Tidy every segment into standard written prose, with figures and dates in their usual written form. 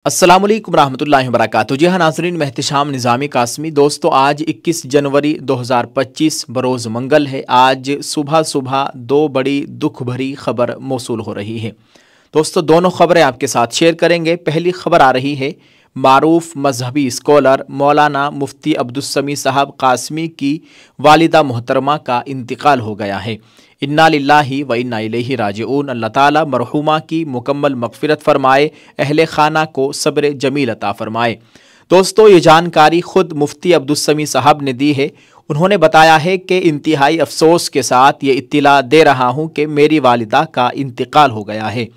अस्सलाम वालेकुम रहमतुल्लाहि व बरकातुहू। जी हाँ नाज़रीन, मैं एहतिशाम निज़ामी कासमी। दोस्तों, आज 21 जनवरी 2025 बरोज़ मंगल है। आज सुबह सुबह दो बड़ी दुख भरी खबर मौसूल हो रही है। दोस्तों, दोनों खबरें आपके साथ शेयर करेंगे। पहली खबर आ रही है, मारूफ मजहबी स्कॉलर मौलाना मुफ्ती अब्दुस्समी साहब कासमी की वालिदा मोहतरमा का इंतकाल हो गया है। इन्ना लिल्लाहि व इन्ना इलैहि राजिऊन। अल्लाह ताला मरहुमा की मुकम्मल मग़फ़िरत फ़रमाए, अहले खाना को सब्र जमील अता फ़रमाए। दोस्तों, ये जानकारी ख़ुद मुफ्ती अब्दुस्समी साहब ने दी है। उन्होंने बताया है कि इंतहाई अफसोस के साथ ये इत्तिला दे रहा हूँ कि मेरी वालिदा का इंतकाल हो गया है।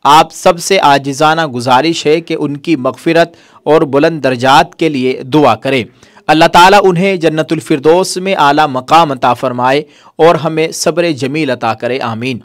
आप सबसे आजिज़ाना गुजारिश है कि उनकी मग़फ़िरत और बुलंद दर्जात के लिए दुआ करें। अल्लाह ताला उन्हें जन्नतुल फिरदौस में आला मकाम अता फ़रमाए और हमें सब्र जमील अता करे, आमीन।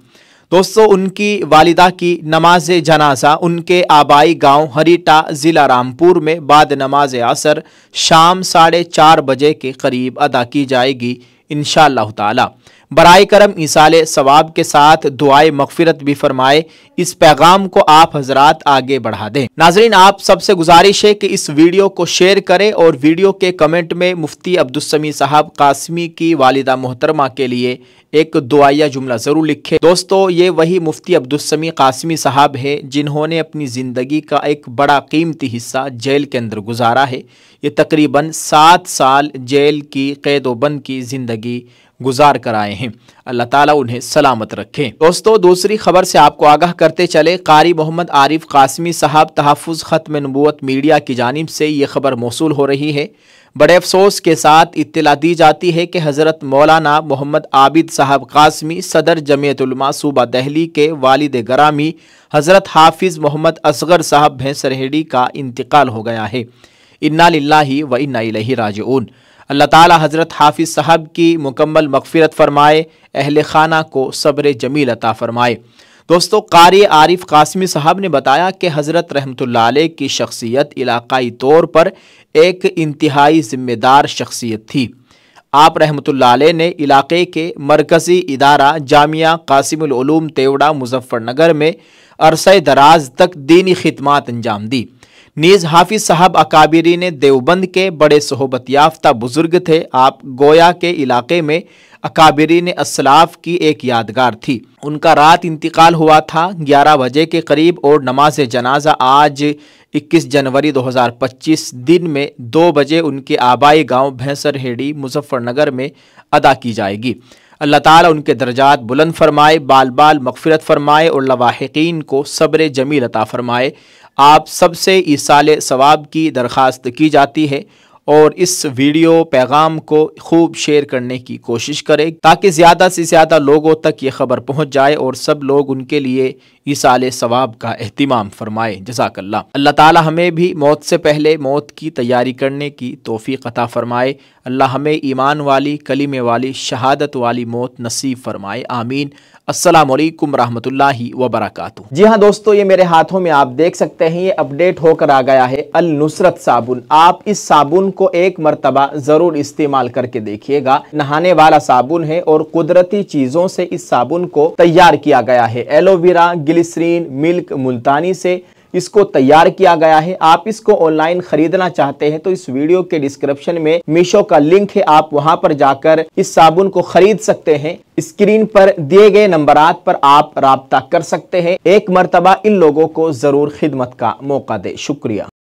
दोस्तों, उनकी वालिदा की नमाज जनाजा उनके आबाई गांव हरीटा ज़िला रामपुर में बाद नमाज असर शाम 4:30 बजे के करीब अदा की जाएगी इंशाअल्लाह ताला। बराए करम ईसाले सवाब के साथ दुआए मग़फ़िरत भी फरमाए। इस पैगाम को आप हजरात आगे बढ़ा दें। नाज़रीन, आप सबसे गुजारिश है कि इस वीडियो को शेयर करें और वीडियो के कमेंट में मुफ्ती अब्दुस्समी साहब कासमी की वालिदा मोहतरमा के लिए एक दुआया जुमला ज़रूर लिखें। दोस्तों, ये वही मुफ्ती अब्दुस्समी कासमी साहब है जिन्होंने अपनी ज़िंदगी का एक बड़ा कीमती हिस्सा जेल के अंदर गुजारा है। ये तकरीबन 7 साल जेल की कैद-ओ-बंद की ज़िंदगी गुजार कर आए हैं। अल्लाह ताला उन्हें सलामत रखे। दोस्तों, दूसरी खबर से आपको आगाह करते चले, कारी मोहम्मद आरिफ कासमी साहब तहफ़्फ़ुज़ ख़त्म नबूवत मीडिया की जानिब से ये खबर मौसूल हो रही है। बड़े अफसोस के साथ इत्तला दी जाती है कि हज़रत मौलाना मोहम्मद आबिद साहब कासमी सदर जमीयत उलमा सूबा दहली के वालिद गरामी हज़रत हाफिज़ मोहम्मद असगर साहब भैंसरहेड़ी का इंतकाल हो गया है। इन्ना लिल्लाहि व इन्ना इलैहि राजिऊन। अल्लाह ताला हज़रत हाफिज़ साहब की मुकम्मल मग़फ़िरत फ़रमाए, अहले खाना को सब्र जमील अता फ़रमाए। दोस्तों, कारी आरिफ कासमी साहब ने बताया कि हज़रत रहमतुल्लाह अलैह की शख्सियत इलाक़ाई तौर पर एक इंतहाई ज़िम्मेदार शख्सियत थी। आप रहमतुल्लाह अलैह ने इलाक़े के मरकज़ी इदारा जामिया क़ासिमुल उलूम तेवड़ा मुज़फ़्फ़रनगर में अरसे दराज तक दीनी खिदमात अंजाम दी। नीज़ हाफिज़ साहब अकाबिरीन देवबंद के बड़े सोहबत याफ्ता बुजुर्ग थे। आप गोया के इलाके में अकाबिरीन असलाफ की एक यादगार थी। उनका रात इंतकाल हुआ था 11 बजे के करीब और नमाज जनाजा आज 21 जनवरी 2025 दिन में 2 बजे उनके आबाई गांव भैंसरहेड़ी मुज़फ़्फ़रनगर में अदा की जाएगी। अल्लाह ताला उनके दर्जात बुलंद फरमाए, बाल बाल मग़फ़िरत फरमाए और लवाहिकीन को सब्र जमील अता फरमाए। आप सबसे ईसाले सवाब की दरख्वास्त की जाती है और इस वीडियो पैगाम को खूब शेयर करने की कोशिश करें ताकि ज़्यादा से ज़्यादा लोगों तक ये ख़बर पहुँच जाए और सब लोग उनके लिए ईसाले सवाब का एहतिमाम फरमाए। जज़ाकल्लाह। अल्लाह ताला हमें भी मौत से पहले मौत की तैयारी करने की तौफ़ीक़ अता फ़रमाए। अल्लाह हमें ईमान वाली, कलीमे वाली, शहादत वाली मौत नसीब फरमाए, आमीन। अस्सलामु अलैकुम रहमतुल्लाहि व बरकातुहू। जी हाँ दोस्तों, ये मेरे हाथों में आप देख सकते हैं, ये अपडेट होकर आ गया है अल नुसरत साबुन। आप इस साबुन को एक मरतबा ज़रूर इस्तेमाल करके देखिएगा। नहाने वाला साबुन है और कुदरती चीज़ों से इस साबुन को तैयार किया गया है। एलोवेरा, ग्लिसरीन, मिल्क, मुल्तानी से इसको तैयार किया गया है। आप इसको ऑनलाइन खरीदना चाहते हैं तो इस वीडियो के डिस्क्रिप्शन में मीशो का लिंक है, आप वहां पर जाकर इस साबुन को खरीद सकते हैं। स्क्रीन पर दिए गए नंबरात पर आप राब्ता कर सकते हैं। एक मरतबा इन लोगों को जरूर खिदमत का मौका दे। शुक्रिया।